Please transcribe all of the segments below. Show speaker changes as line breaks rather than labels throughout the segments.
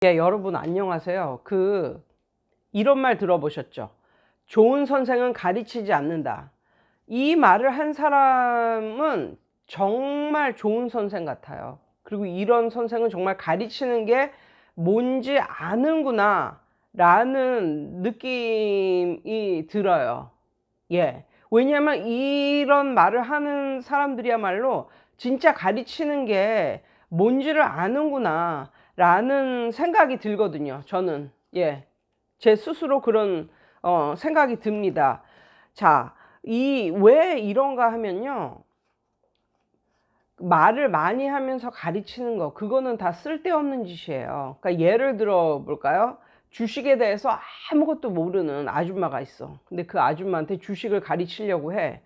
예, 여러분 안녕하세요. 이런 말 들어보셨죠? 좋은 선생은 가르치지 않는다. 이 말을 한 사람은 정말 좋은 선생 같아요. 그리고 이런 선생은 정말 가르치는 게 뭔지 아는구나 라는 느낌이 들어요. 예. 왜냐하면 이런 말을 하는 사람들이야말로 진짜 가르치는 게 뭔지를 아는구나 라는 생각이 들거든요. 저는. 예. 제 스스로 그런 생각이 듭니다. 자, 왜 이런가 하면요. 말을 많이 하면서 가르치는 거, 그거는 다 쓸데없는 짓이에요. 그러니까 예를 들어 볼까요? 주식에 대해서 아무것도 모르는 아줌마가 있어. 근데 그 아줌마한테 주식을 가르치려고 해.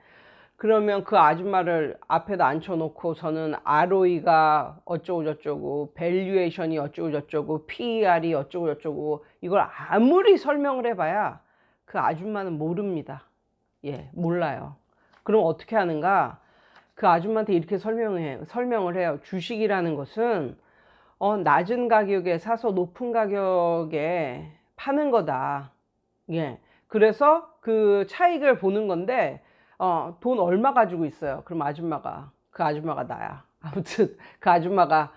그러면 그 아줌마를 앞에다 앉혀놓고서는 ROE가 어쩌고저쩌고, 밸류에이션이 어쩌고저쩌고, PER이 어쩌고저쩌고, 이걸 아무리 설명을 해봐야 그 아줌마는 모릅니다. 예, 몰라요. 그럼 어떻게 하는가? 그 아줌마한테 이렇게 설명을 해요. 주식이라는 것은 낮은 가격에 사서 높은 가격에 파는 거다. 예. 그래서 그 차익을 보는 건데, 돈 얼마 가지고 있어요? 그럼 그 아줌마가 나야. 아무튼, 그 아줌마가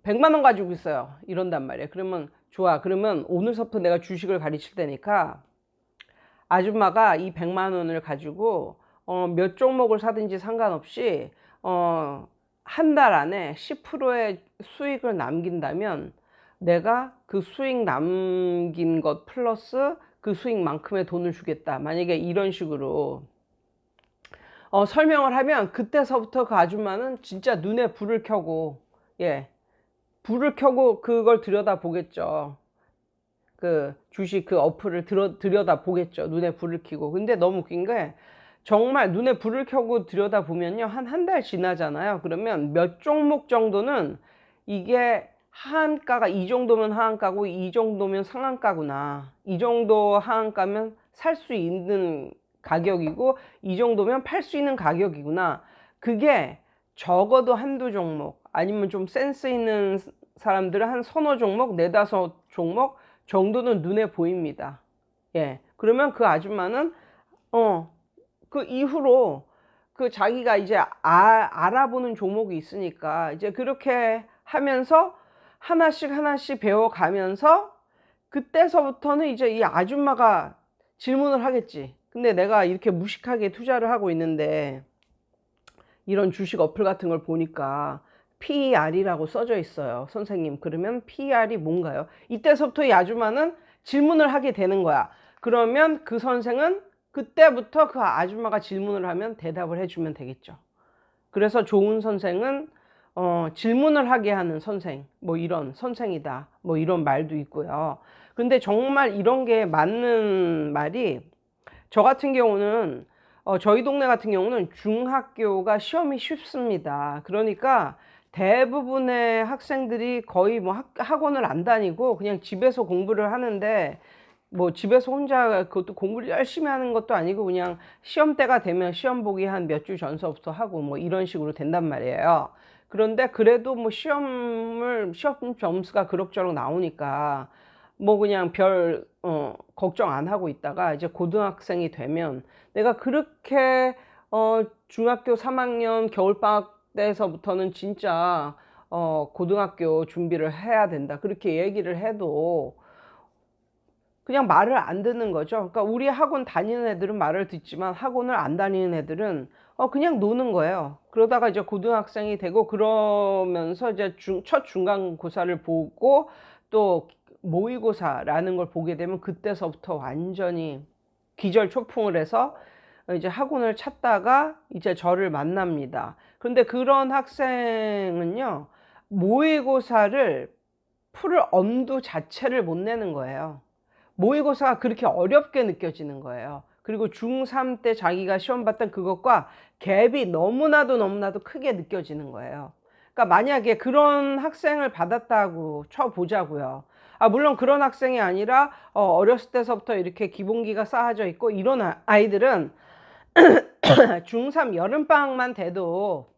100만 원 가지고 있어요. 이런단 말이에요. 그러면, 좋아. 그러면 오늘서부터 내가 주식을 가르칠 테니까, 아줌마가 이 100만 원을 가지고, 몇 종목을 사든지 상관없이, 한 달 안에 10%의 수익을 남긴다면, 내가 그 수익 남긴 것 플러스 그 수익만큼의 돈을 주겠다. 만약에 이런 식으로 설명을 하면 그때서부터 그 아줌마는 진짜 눈에 불을 켜고, 예, 불을 켜고 그걸 들여다 보겠죠. 그 주식 그 어플을 들여다 보겠죠. 눈에 불을 켜고. 근데 너무 웃긴 게 정말 눈에 불을 켜고 들여다 보면요. 한 달 지나잖아요. 그러면 몇 종목 정도는 이게 하한가가 이 정도면 하한가고 이 정도면 상한가구나. 이 정도 하한가면 살 수 있는 가격이고 이 정도면 팔 수 있는 가격이구나. 그게 적어도 한두 종목 아니면 좀 센스 있는 사람들은 한 서너 종목, 네다섯 종목 정도는 눈에 보입니다. 예. 그러면 그 아줌마는, 그 이후로 그 자기가 이제 알아보는 종목이 있으니까 이제 그렇게 하면서 하나씩 하나씩 배워가면서 그때서부터는 이제 이 아줌마가 질문을 하겠지. 근데 내가 이렇게 무식하게 투자를 하고 있는데 이런 주식 어플 같은 걸 보니까 PER이라고 써져 있어요. 선생님, 그러면 PER이 뭔가요? 이때서부터 이 아줌마는 질문을 하게 되는 거야. 그러면 그 선생은 그때부터 그 아줌마가 질문을 하면 대답을 해주면 되겠죠. 그래서 좋은 선생은 질문을 하게 하는 선생, 뭐 이런 선생이다. 뭐 이런 말도 있고요. 근데 정말 이런 게 맞는 말이 저 같은 경우는 저희 동네 같은 경우는 중학교가 시험이 쉽습니다. 그러니까 대부분의 학생들이 거의 뭐 학원을 안 다니고 그냥 집에서 공부를 하는데 뭐 집에서 혼자 그것도 공부를 열심히 하는 것도 아니고 그냥 시험 때가 되면 시험 보기 한 몇 주 전서부터 하고 뭐 이런 식으로 된단 말이에요. 그런데 그래도 뭐 시험 점수가 그럭저럭 나오니까 뭐 그냥 걱정 안 하고 있다가 이제 고등학생이 되면 내가 그렇게 중학교 3학년 겨울방학 때서부터는 진짜 고등학교 준비를 해야 된다. 그렇게 얘기를 해도 그냥 말을 안 듣는 거죠. 그러니까 우리 학원 다니는 애들은 말을 듣지만 학원을 안 다니는 애들은 그냥 노는 거예요. 그러다가 이제 고등학생이 되고 그러면서 이제 첫 중간고사를 보고 또 모의고사라는 걸 보게 되면 그때서부터 완전히 기절초풍을 해서 이제 학원을 찾다가 이제 저를 만납니다. 그런데 그런 학생은요, 모의고사를 풀을 엄두 자체를 못 내는 거예요. 모의고사가 그렇게 어렵게 느껴지는 거예요. 그리고 중3 때 자기가 시험 봤던 그것과 갭이 너무나도 크게 느껴지는 거예요. 그러니까 만약에 그런 학생을 받았다고 쳐보자고요. 물론 그런 학생이 아니라 어렸을 때서부터 이렇게 기본기가 쌓아져 있고 이런 아이들은 중3 여름방학만 돼도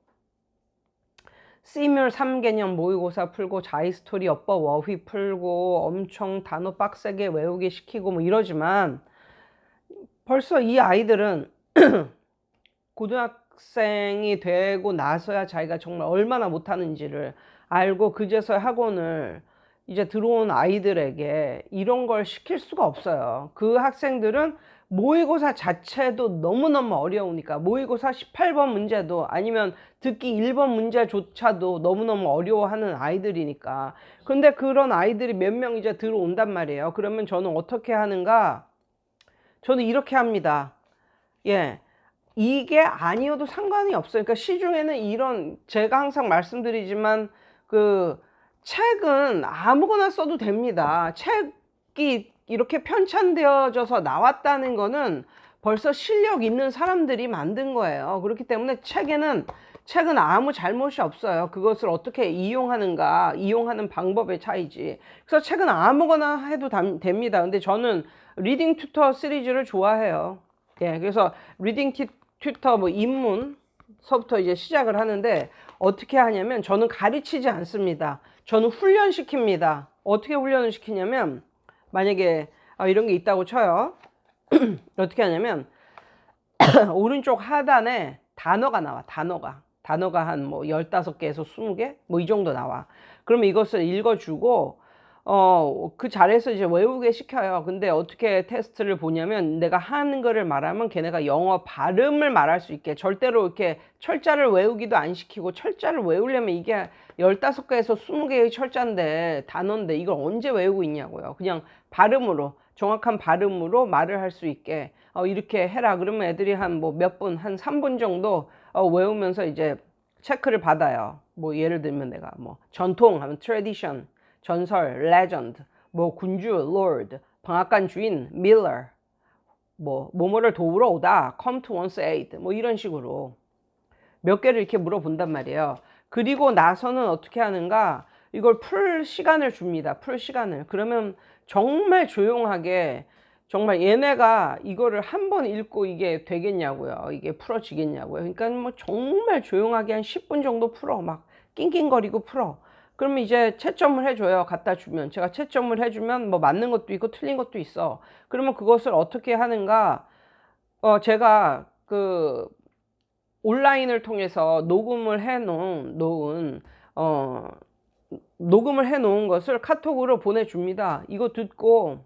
C물 3개념 모의고사 풀고 자기스토리 어법 어휘 풀고 엄청 단어 빡세게 외우게 시키고 뭐 이러지만 벌써 이 아이들은 고등학생이 되고 나서야 자기가 정말 얼마나 못하는지를 알고 그제서야 학원을 이제 들어온 아이들에게 이런 걸 시킬 수가 없어요. 그 학생들은 모의고사 자체도 너무너무 어려우니까 모의고사 18번 문제도 아니면 듣기 1번 문제조차도 너무너무 어려워하는 아이들이니까. 근데 그런 아이들이 몇 명 이제 들어온단 말이에요. 그러면 저는 어떻게 하는가? 저는 이렇게 합니다. 예. 이게 아니어도 상관이 없어요. 그러니까 시중에는 이런, 제가 항상 말씀드리지만 그 책은 아무거나 써도 됩니다. 책이 이렇게 편찬되어져서 나왔다는 거는 벌써 실력 있는 사람들이 만든 거예요. 그렇기 때문에 책은 아무 잘못이 없어요. 그것을 어떻게 이용하는가, 이용하는 방법의 차이지. 그래서 책은 아무거나 해도 됩니다. 근데 저는 리딩 튜터 시리즈를 좋아해요. 예, 그래서 리딩 튜터 뭐 입문서부터 이제 시작을 하는데 어떻게 하냐면 저는 가르치지 않습니다. 저는 훈련시킵니다. 어떻게 훈련을 시키냐면 만약에 이런 게 있다고 쳐요. 어떻게 하냐면 오른쪽 하단에 단어가 나와. 단어가 한 뭐 15개에서 20개 뭐 이 정도 나와. 그러면 이것을 읽어주고 그 자리에서 이제 외우게 시켜요. 근데 어떻게 테스트를 보냐면 내가 하는 거를 말하면 걔네가 영어 발음을 말할 수 있게, 절대로 이렇게 철자를 외우기도 안 시키고, 철자를 외우려면 이게 15개에서 20개의 철자인데 단어인데 이걸 언제 외우고 있냐고요. 그냥 발음으로, 정확한 발음으로 말을 할 수 있게 이렇게 해라. 그러면 애들이 한 뭐 몇 분, 한 3분 정도 외우면서 이제 체크를 받아요. 뭐 예를 들면 내가 뭐 전통 하면 tradition, 전설, legend, 뭐 군주, lord, 방앗간 주인, miller, 뭐 뭐뭐를 도우러 오다, come to one's aid, 뭐 이런 식으로 몇 개를 이렇게 물어본단 말이에요. 그리고 나서는 어떻게 하는가? 이걸 풀 시간을 줍니다. 풀 시간을. 그러면 정말 조용하게, 정말 얘네가 이거를 한 번 읽고 이게 되겠냐고요. 이게 풀어지겠냐고요. 그러니까 뭐 정말 조용하게 한 10분 정도 풀어. 막 낑낑거리고 풀어. 그러면 이제 채점을 해줘요. 갖다 주면. 제가 채점을 해주면 뭐 맞는 것도 있고 틀린 것도 있어. 그러면 그것을 어떻게 하는가? 제가 그 온라인을 통해서 녹음을 해 놓은 것을 카톡으로 보내줍니다. 이거 듣고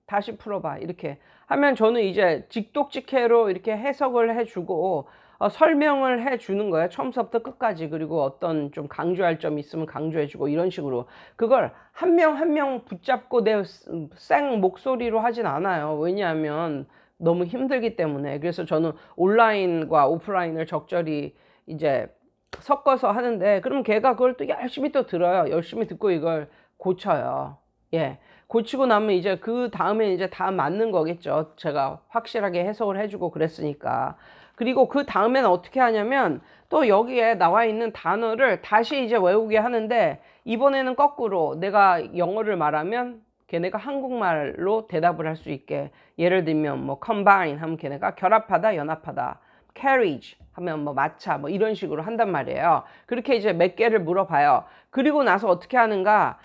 다시 풀어봐. 이렇게 하면 저는 이제 직독직해로 이렇게 해석을 해주고 설명을 해주는 거예요. 처음부터 끝까지. 그리고 어떤 좀 강조할 점이 있으면 강조해주고 이런 식으로. 그걸 한 명 한 명 붙잡고 내 생 목소리로 하진 않아요. 왜냐하면 너무 힘들기 때문에. 그래서 저는 온라인과 오프라인을 적절히 이제 섞어서 하는데, 그럼 걔가 그걸 또 열심히 또 들어요. 열심히 듣고 이걸 고쳐요. 예. 고치고 나면 이제 그 다음에 이제 다 맞는 거겠죠. 제가 확실하게 해석을 해주고 그랬으니까. 그리고 그 다음에는 어떻게 하냐면 또 여기에 나와 있는 단어를 다시 이제 외우게 하는데, 이번에는 거꾸로 내가 영어를 말하면 걔네가 한국말로 대답을 할 수 있게. 예를 들면 뭐 combine 하면 걔네가 결합하다, 연합하다. carriage 하면 뭐 마차, 뭐 이런 식으로 한단 말이에요. 그렇게 이제 몇 개를 물어봐요. 그리고 나서 어떻게 하는가?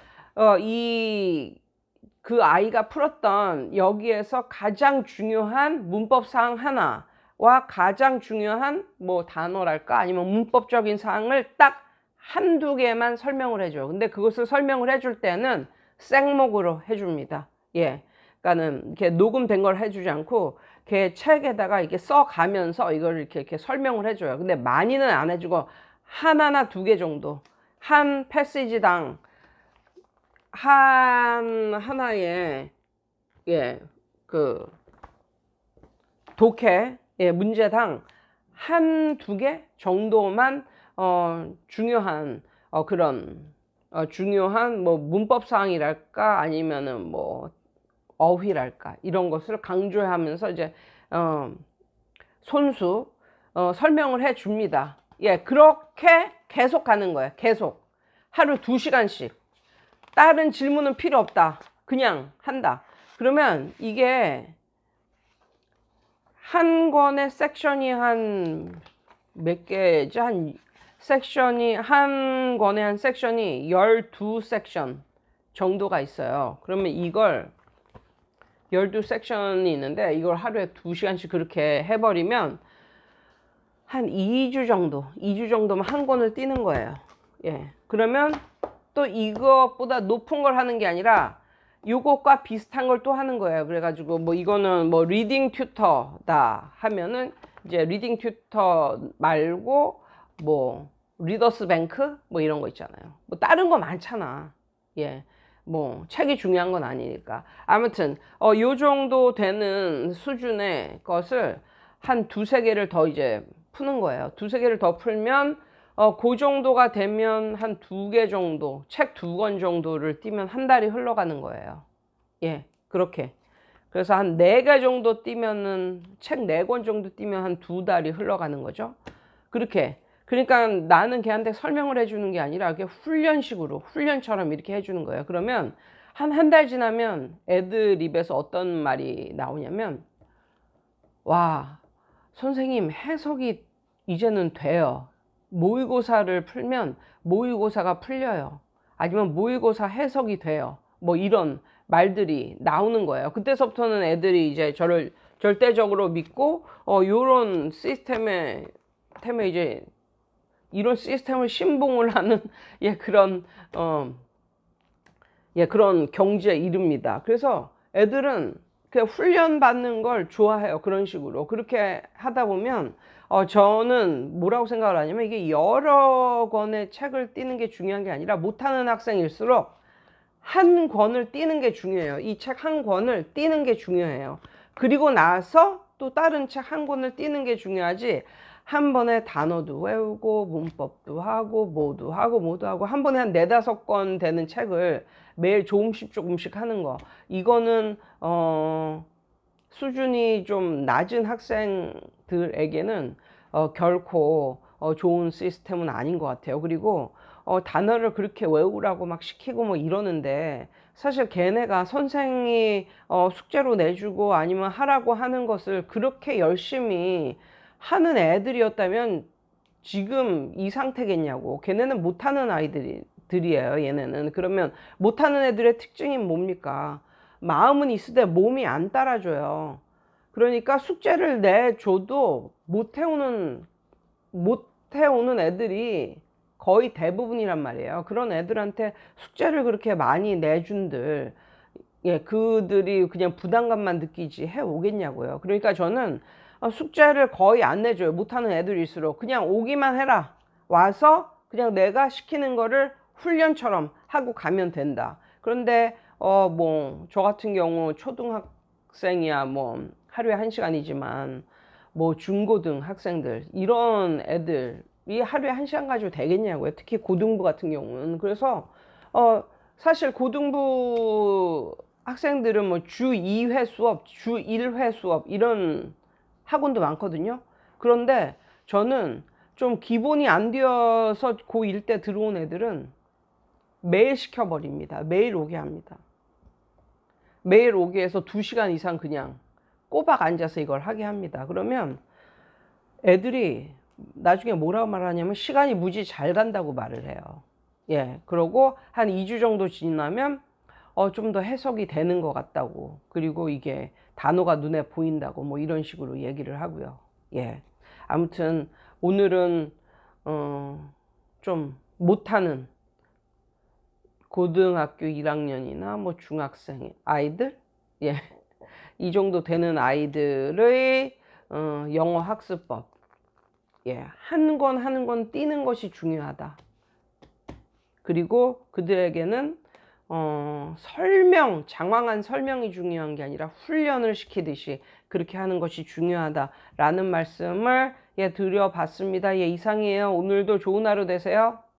그 아이가 풀었던 여기에서 가장 중요한 문법 사항 하나와 가장 중요한 뭐 단어랄까 아니면 문법적인 사항을 딱 한두 개만 설명을 해줘요. 근데 그것을 설명을 해줄 때는 생목으로 해줍니다. 예. 그러니까는 이렇게 녹음된 걸 해주지 않고 걔 책에다가 이렇게 써가면서 이걸 이렇게 설명을 해줘요. 근데 많이는 안 해주고 하나나 두 개 정도, 한 패시지당 하나의 독해 문제당 한 두 개 정도만 중요한 그런 중요한 뭐 문법 사항이랄까 아니면은 뭐 어휘랄까 이런 것을 강조하면서 이제 손수 설명을 해 줍니다. 예, 그렇게 계속 가는 거예요. 계속 하루 2시간씩. 다른 질문은 필요 없다. 그냥 한다. 그러면 이게 한 권의 섹션이 한 몇 개지? 한 섹션이, 한 권의 한 섹션이 12섹션 정도가 있어요. 그러면 이걸 12섹션이 있는데 이걸 하루에 2시간씩 그렇게 해버리면 한 2주 정도, 2주 정도면 한 권을 띄는 거예요. 예. 그러면 또 이것보다 높은 걸 하는 게 아니라 요것과 비슷한 걸 또 하는 거예요. 그래가지고 뭐 이거는 뭐 리딩 튜터다 하면은 이제 리딩 튜터 말고 뭐 리더스 뱅크 뭐 이런 거 있잖아요. 뭐 다른 거 많잖아. 예. 뭐 책이 중요한 건 아니니까. 아무튼 요 정도 되는 수준의 것을 한 두세 개를 더 이제 푸는 거예요. 두세 개를 더 풀면 그 정도가 되면 한 2개 정도, 책 2권 정도를 띄면 한 달이 흘러가는 거예요. 예, 그렇게. 그래서 한 4개 정도 띄면은, 책 4권 정도 띄면 한 2달이 흘러가는 거죠. 그렇게. 그러니까 나는 걔한테 설명을 해주는 게 아니라 그게 훈련식으로, 훈련처럼 이렇게 해주는 거예요. 그러면 한 달 지나면 애들 입에서 어떤 말이 나오냐면, 와, 선생님 해석이 이제는 돼요. 모의고사를 풀면 모의고사가 풀려요. 아니면 모의고사 해석이 돼요. 뭐 이런 말들이 나오는 거예요. 그때서부터는 애들이 이제 저를 절대적으로 믿고 요런 시스템에 이제 이런 시스템을 신봉을 하는 예 그런 그런 경지에 이릅니다. 그래서 애들은 그 훈련 받는 걸 좋아해요. 그런 식으로. 그렇게 하다 보면 저는 뭐라고 생각을 하냐면 이게 여러 권의 책을 띄는 게 중요한 게 아니라 못하는 학생일수록 한 권을 띄는 게 중요해요. 이 책 한 권을 띄는 게 중요해요. 그리고 나서 또 다른 책 한 권을 띄는 게 중요하지, 한 번에 단어도 외우고 문법도 하고 뭐도 하고 뭐도 하고 한 번에 한 4-5권 되는 책을 매일 조금씩 하는 거, 이거는 수준이 좀 낮은 학생들에게는 결코 좋은 시스템은 아닌 것 같아요. 그리고 단어를 그렇게 외우라고 막 시키고 뭐 이러는데, 사실 걔네가 선생이 숙제로 내주고 아니면 하라고 하는 것을 그렇게 열심히 하는 애들이었다면 지금 이 상태겠냐고. 걔네는 못하는 아이들이에요, 얘네는. 그러면 못하는 애들의 특징이 뭡니까? 마음은 있으되 몸이 안 따라줘요. 그러니까 숙제를 내줘도 못 해오는 애들이 거의 대부분이란 말이에요. 그런 애들한테 숙제를 그렇게 많이 내준들, 예, 그들이 그냥 부담감만 느끼지 해오겠냐고요. 그러니까 저는 숙제를 거의 안 내줘요. 못하는 애들일수록. 그냥 오기만 해라. 와서 그냥 내가 시키는 거를 훈련처럼 하고 가면 된다. 그런데 뭐 저 같은 경우 초등학생이야 뭐 하루에 1시간이지만 뭐 중고등 학생들 이런 애들이 하루에 1시간 가지고 되겠냐고요. 특히 고등부 같은 경우는. 그래서 사실 고등부 학생들은 뭐 주 2회 수업, 주 1회 수업 이런 학원도 많거든요. 그런데 저는 좀 기본이 안 되어서 고1 때 들어온 애들은 매일 시켜버립니다. 매일 오게 합니다. 매일 오게 해서 2시간 이상 그냥 꼬박 앉아서 이걸 하게 합니다. 그러면 애들이 나중에 뭐라고 말하냐면 시간이 무지 잘 간다고 말을 해요. 예, 그러고 한 2주 정도 지나면 좀 더 해석이 되는 것 같다고, 그리고 이게 단어가 눈에 보인다고 뭐 이런 식으로 얘기를 하고요. 예, 아무튼 오늘은 좀 못하는 고등학교 1학년이나 뭐 중학생 아이들, 예, 이 정도 되는 아이들의 영어 학습법, 예, 한 권 한 권 띄는 것이 중요하다. 그리고 그들에게는 장황한 설명이 중요한 게 아니라 훈련을 시키듯이 그렇게 하는 것이 중요하다라는 말씀을 드려봤습니다. 예, 이상이에요. 오늘도 좋은 하루 되세요.